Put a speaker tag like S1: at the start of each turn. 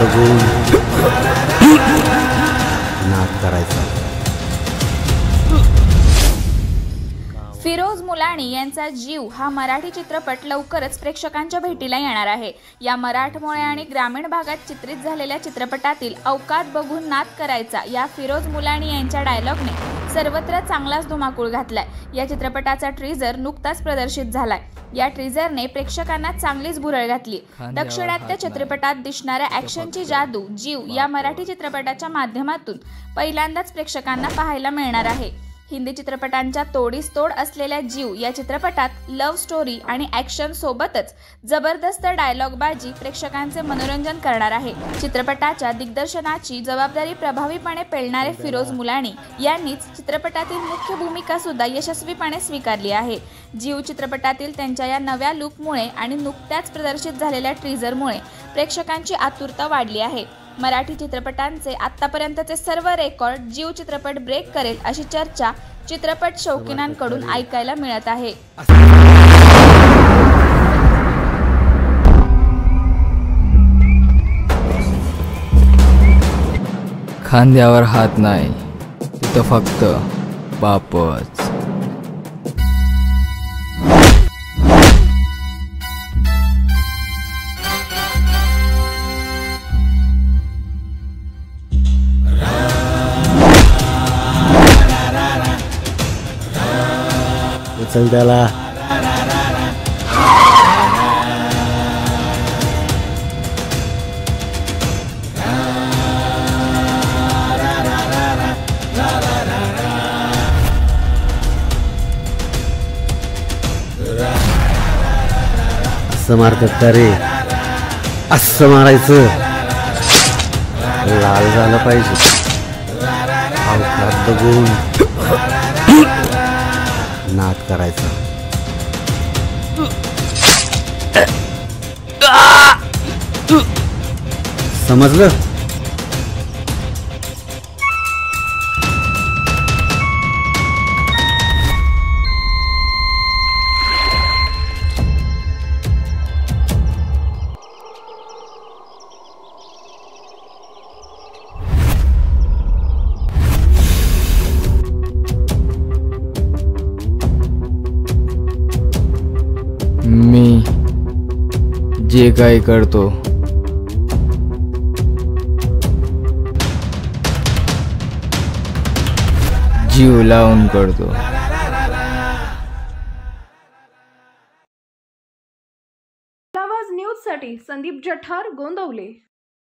S1: बघून नाद करायचा।
S2: फिरोज मुलाणी यांचा जीव हा मराठी चित्रपट लवकरच प्रेक्षकांच्या भेटीला येणार आहे। या मराठमोळे आणि ग्रामीण भागात चित्रित झालेल्या चित्रपटातील अवकात बघून नाद करायचा या फिरोज मुलाणी यांच्या डायलॉगने सर्वत्र चांगलाच धुमाकूळ घातलाय। या चित्रपटाचा ट्रीजर नुकताच प्रदर्शित झालाय। या ट्रीजरने प्रेक्षकांना चांगलीच भुरळ घातली। दक्षिणात्य चित्रपटात दिसणाऱ्या ॲक्शनची जादू जीव या मराठी चित्रपटाच्या माध्यमातून पहिल्यांदाच प्रेक्षकांना पाहायला मिळणार आहे। हिंदी चित्रपटांच्या तोडीस तोड असलेल्या जीव या चित्रपटात लव्ह स्टोरी आणि ॲक्शन सोबतच जबरदस्त डायलॉगबाजी प्रेक्षकांचे मनोरंजन करणार आहे। चित्रपटाच्या दिग्दर्शनाची जबाबदारी प्रभावीपणे पेलणारे फिरोज मुलाणी यांनीच चित्रपटातील मुख्य भूमिका सुद्धा यशस्वीपणे स्वीकारली आहे। जीव चित्रपटातील त्यांच्या या नव्या लुकमुळे आणि नुकत्याच प्रदर्शित झालेल्या ट्रीजरमुळे प्रेक्षकांची आतुरता वाढली आहे। मराठी चित्रपटांचे आतापर्यंतचे सर्व रेकॉर्ड जीव चित्रपट ब्रेक करेल अशी चर्चा चित्रपट शौकीनांकडून ऐकायला मिळत आहे।
S3: खांद्यावर हात नाही, तिथं फक्त बापच।
S1: उचल त्याला। असं मारतात का रे? असं मारायचं, लाल झालं पाहिजे। अवकात बघून नाद करायचा। समजलं?
S3: मी जे काही करतो जीव लावून करतो।
S4: आवाज न्यूज साठी संदीप जठार, गोंदवले।